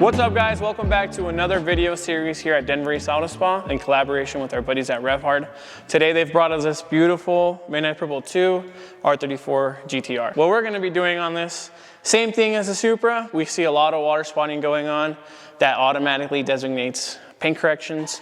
What's up guys, welcome back to another video series here at Denver East Auto Spa in collaboration with our buddies at REVHARD. Today they've brought us this beautiful Midnight Purple 2 R34 GTR. What we're going to be doing on this, same thing as the Supra, we see a lot of water spotting going on that automatically designates paint corrections.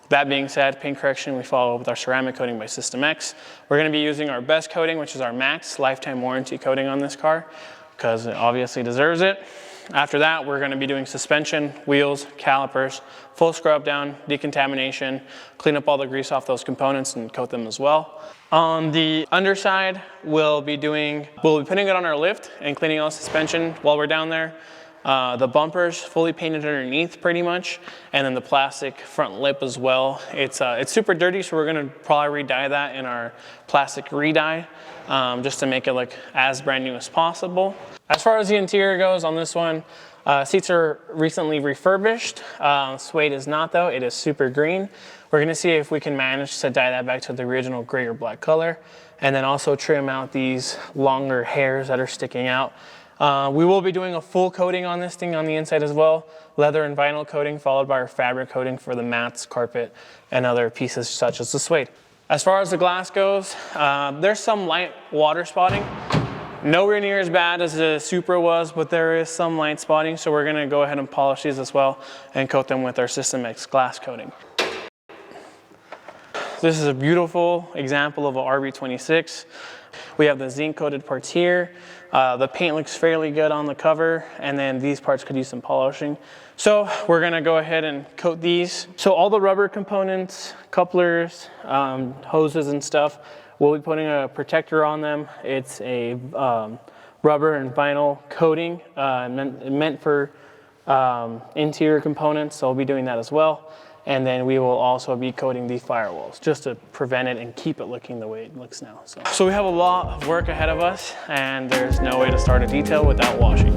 That being said, paint correction we follow with our ceramic coating by System X. We're going to be using our best coating, which is our Max lifetime warranty coating on this car, because it obviously deserves it. After that, we're going to be doing suspension, wheels, calipers, full scrub down, decontamination, clean up all the grease off those components and coat them as well. On the underside, we'll be putting it on our lift and cleaning out suspension while we're down there. The bumpers fully painted underneath pretty much, and then the plastic front lip as well. It's super dirty, so we're gonna probably re-dye that in our plastic re-dye, just to make it look as brand new as possible. As far as the interior goes on this one, seats are recently refurbished. Suede is not though, it is super green. We're gonna see if we can manage to dye that back to the original gray or black color, and then also trim out these longer hairs that are sticking out. We will be doing a full coating on this thing on the inside as well. Leather and vinyl coating followed by our fabric coating for the mats, carpet, and other pieces such as the suede. As far as the glass goes, there's some light water spotting. Nowhere near as bad as the Supra was, but there is some light spotting, so we're gonna go ahead and polish these as well and coat them with our System X glass coating. This is a beautiful example of a RB26. We have the zinc coated parts here. The paint looks fairly good on the cover, and then these parts could use some polishing. So we're gonna go ahead and coat these. So all the rubber components, couplers, hoses and stuff, we'll be putting a protector on them. It's a rubber and vinyl coating meant for interior components, so we'll be doing that as well. And then we will also be coating these firewalls just to prevent it and keep it looking the way it looks now. So we have a lot of work ahead of us, and there's no way to start a detail without washing.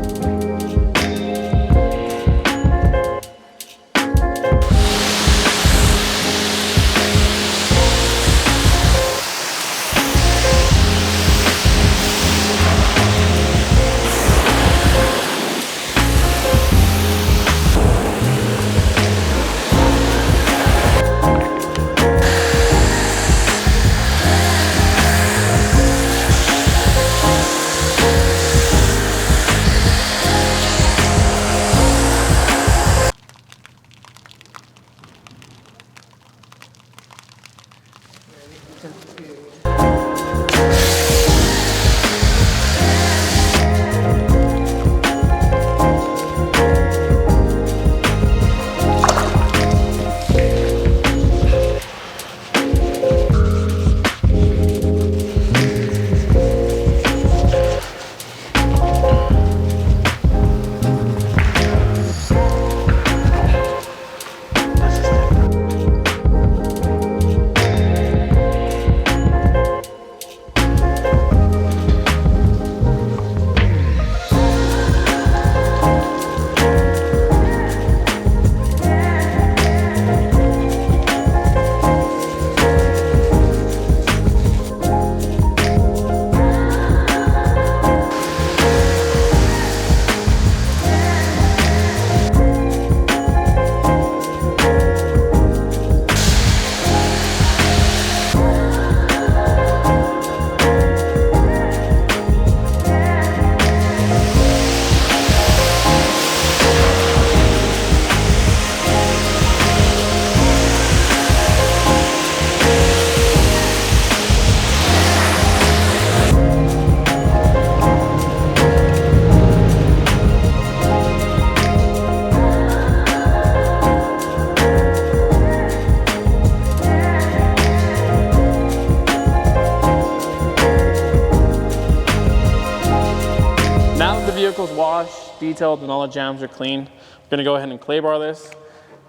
Vehicle's washed, detailed, and all the jams are clean. I'm gonna go ahead and clay bar this.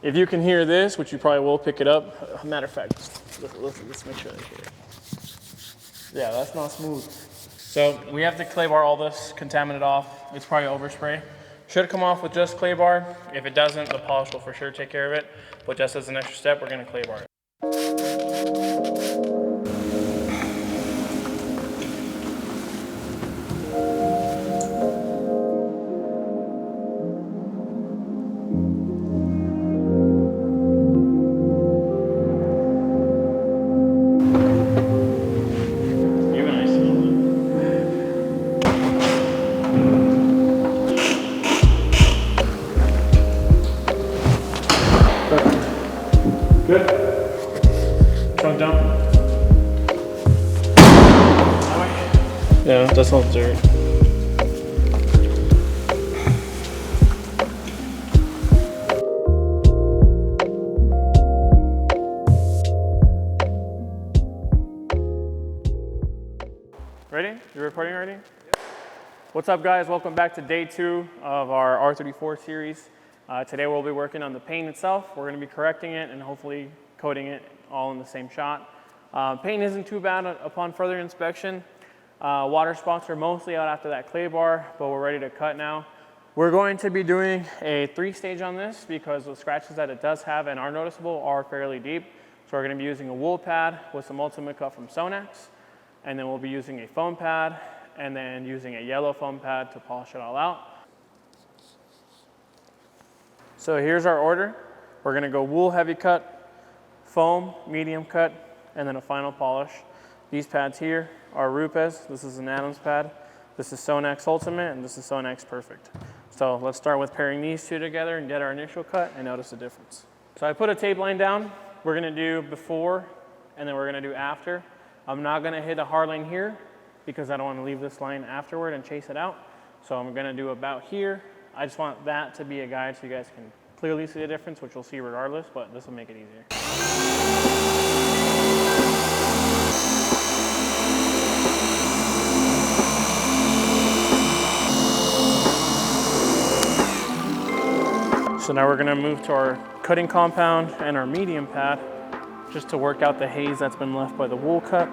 If you can hear this, which you probably will pick it up, matter of fact, let's make sure they hear it. Yeah, that's not smooth. So we have to clay bar all this, contaminate off. It's probably overspray. Should come off with just clay bar. If it doesn't, the polish will for sure take care of it. But just as an extra step, we're gonna clay bar it. down. Yeah, that's all dirt. Ready? You recording already? Yep. What's up, guys? Welcome back to day 2 of our R34 series. Today we'll be working on the paint itself. We're going to be correcting it and hopefully coating it all in the same shot. Paint isn't too bad upon further inspection. Water spots are mostly out after that clay bar, but we're ready to cut now. We're going to be doing a 3-stage on this because the scratches that it does have and are noticeable are fairly deep. So we're going to be using a wool pad with some ultimate cut from Sonax. And then we'll be using a foam pad and then using a yellow foam pad to polish it all out. So here's our order. We're gonna go wool heavy cut, foam medium cut, and then a final polish. These pads here are Rupes. This is an Adams pad. This is Sonax Ultimate, and this is Sonax Perfect. So let's start with pairing these two together and get our initial cut and notice the difference. So I put a tape line down. We're gonna do before, and then we're gonna do after. I'm not gonna hit a hard line here because I don't wanna leave this line afterward and chase it out. So I'm gonna do about here. I just want that to be a guide so you guys can clearly see the difference, which you'll see regardless, but this will make it easier. So now we're gonna move to our cutting compound and our medium pad just to work out the haze that's been left by the wool cut.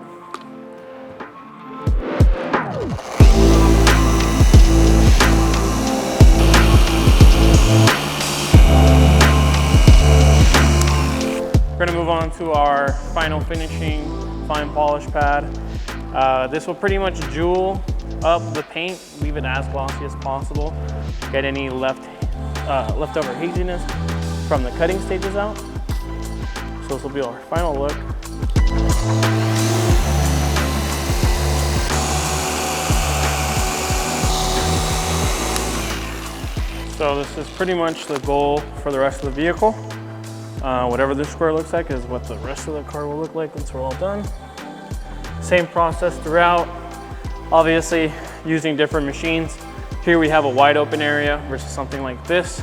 We're gonna move on to our final finishing fine polish pad. This will pretty much jewel up the paint, leave it as glossy as possible, get any leftover haziness from the cutting stages out. So this will be our final look. So this is pretty much the goal for the rest of the vehicle. Whatever this square looks like is what the rest of the car will look like once we're all done. Same process throughout, obviously using different machines. Here we have a wide open area versus something like this.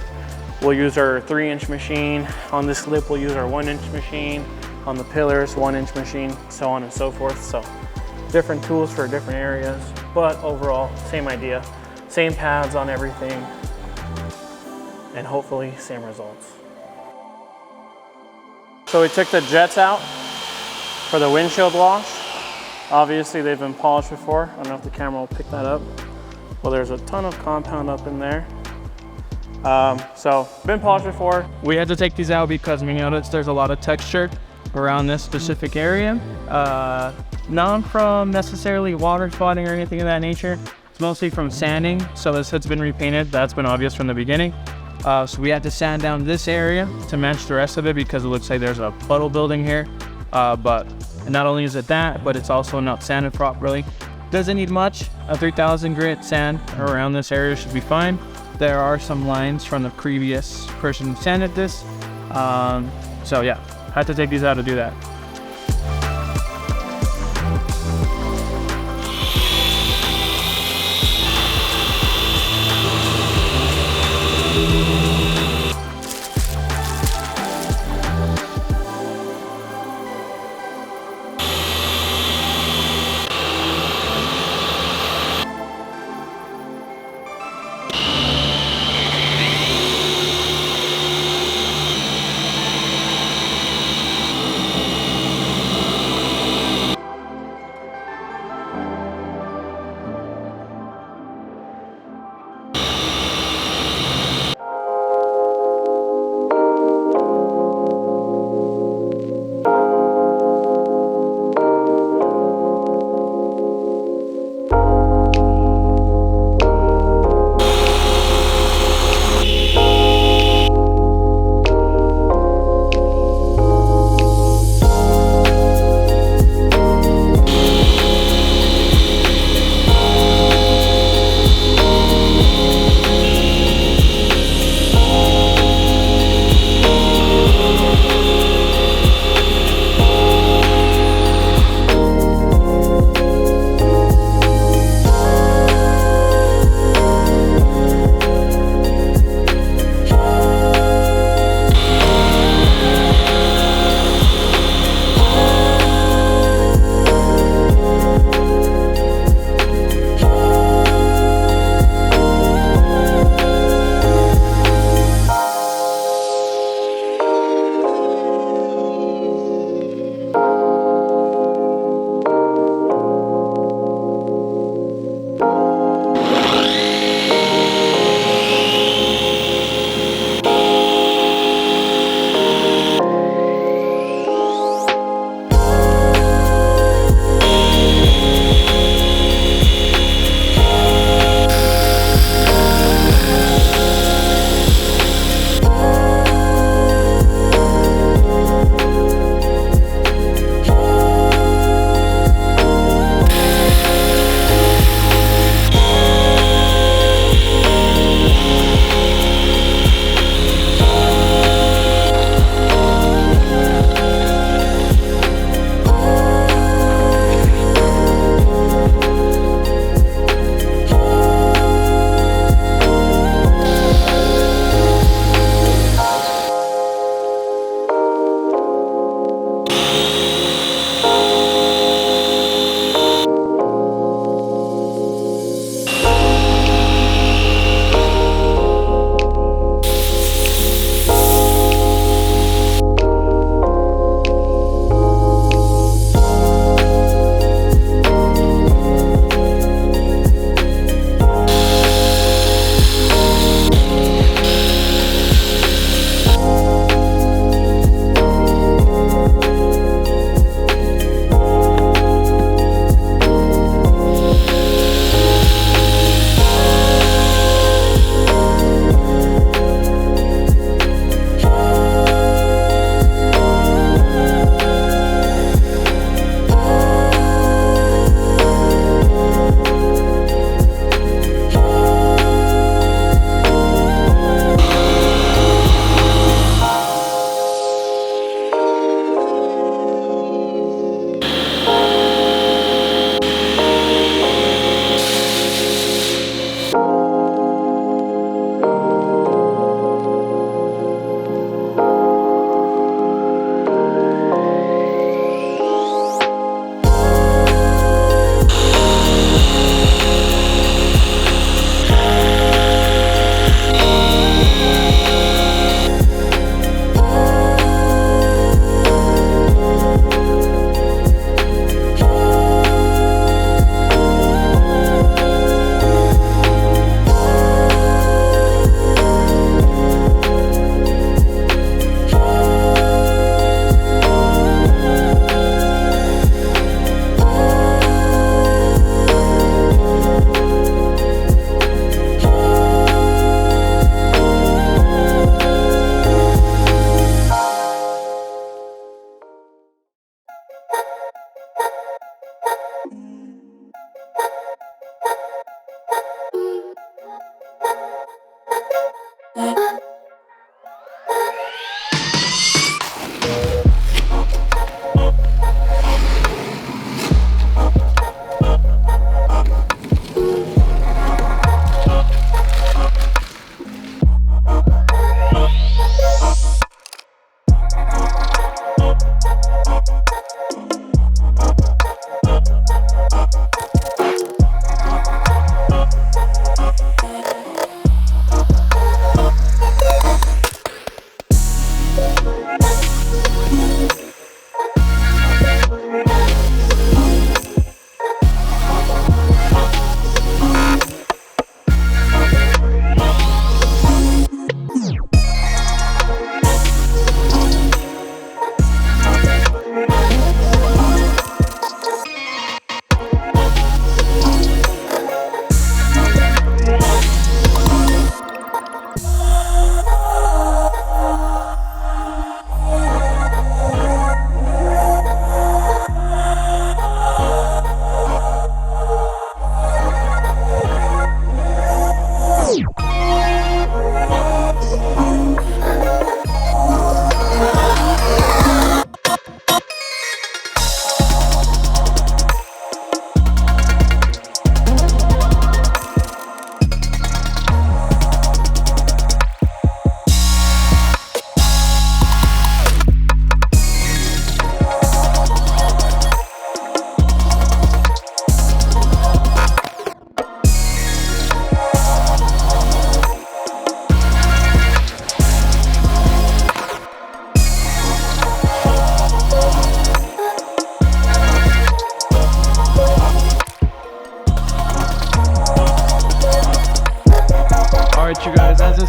We'll use our 3-inch machine. On this lip, we'll use our 1-inch machine. On the pillars, 1-inch machine, so on and so forth. So different tools for different areas, but overall, same idea. Same pads on everything, and hopefully same results. So we took the jets out for the windshield wash. Obviously, they've been polished before. I don't know if the camera will pick that up. Well, there's a ton of compound up in there. So, been polished before. We had to take these out because we noticed there's a lot of texture around this specific area. Not from necessarily water spotting or anything of that nature. It's mostly from sanding. So this hood's been repainted. That's been obvious from the beginning. So we had to sand down this area to match the rest of it because it looks like there's a puddle building here. But not only is it that, but it's also not sanded properly. Doesn't need much. A 3000 grit sand around this area should be fine. There are some lines from the previous person who sanded this. So yeah, had to take these out to do that.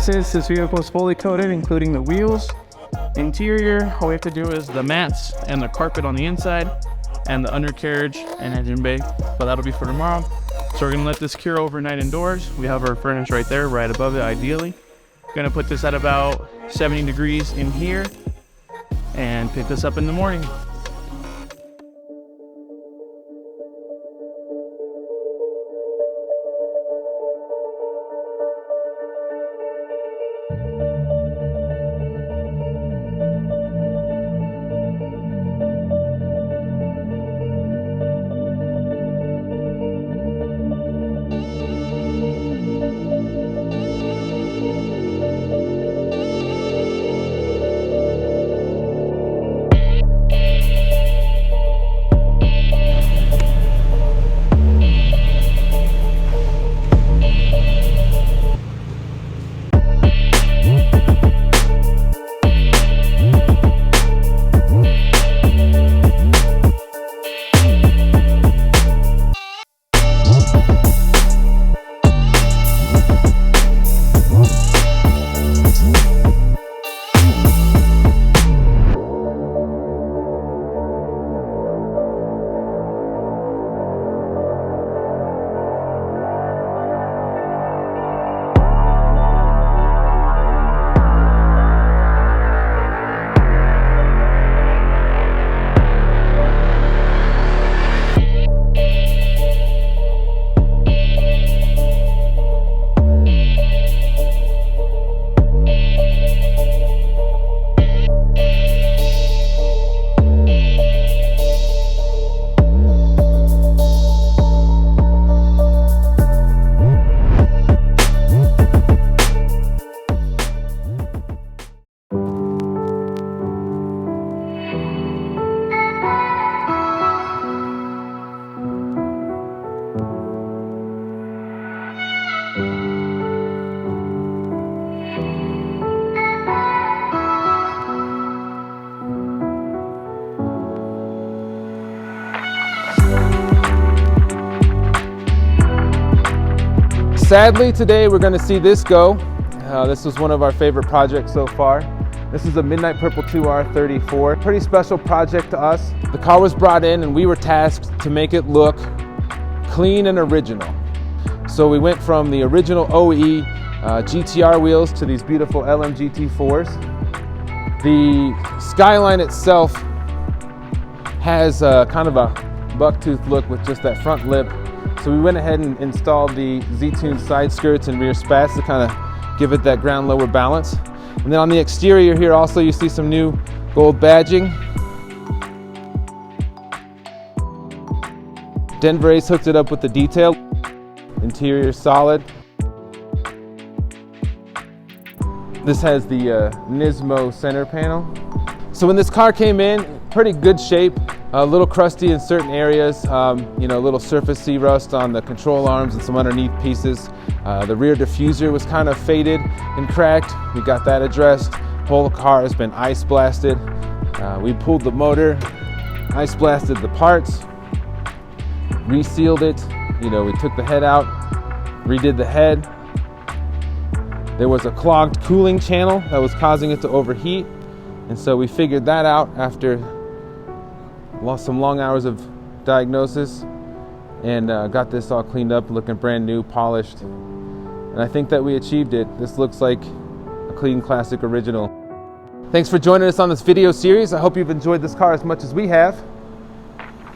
Since this vehicle is fully coated, including the wheels, interior, all we have to do is the mats and the carpet on the inside and the undercarriage and engine bay, but that'll be for tomorrow. So we're gonna let this cure overnight indoors. We have our furnace right there, right above it ideally. Gonna put this at about 70 degrees in here and pick this up in the morning. Sadly, today we're going to see this go. This was one of our favorite projects so far. This is a Midnight Purple 2 R34. Pretty special project to us. The car was brought in and we were tasked to make it look clean and original. So we went from the original OE GTR wheels to these beautiful LM GT4s. The Skyline itself has kind of a bucktooth look with just that front lip. So we went ahead and installed the Z-Tune side skirts and rear spats to kind of give it that ground lower balance. And then on the exterior here also you see some new gold badging. Denver Ace hooked it up with the detail. Interior solid. This has the Nismo center panel. So when this car came in, pretty good shape. A little crusty in certain areas, you know, a little surface sea rust on the control arms and some underneath pieces. The rear diffuser was kind of faded and cracked. We got that addressed. Whole car has been ice blasted. We pulled the motor, ice blasted the parts, resealed it. You know, we took the head out, redid the head. There was a clogged cooling channel that was causing it to overheat. And so we figured that out after some long hours of diagnosis and got this all cleaned up, looking brand new, polished. And I think that we achieved it. This looks like a clean classic original. Thanks for joining us on this video series. I hope you've enjoyed this car as much as we have.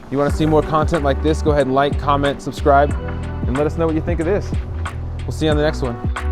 If you want to see more content like this, go ahead and like, comment, subscribe, and let us know what you think of this. We'll see you on the next one.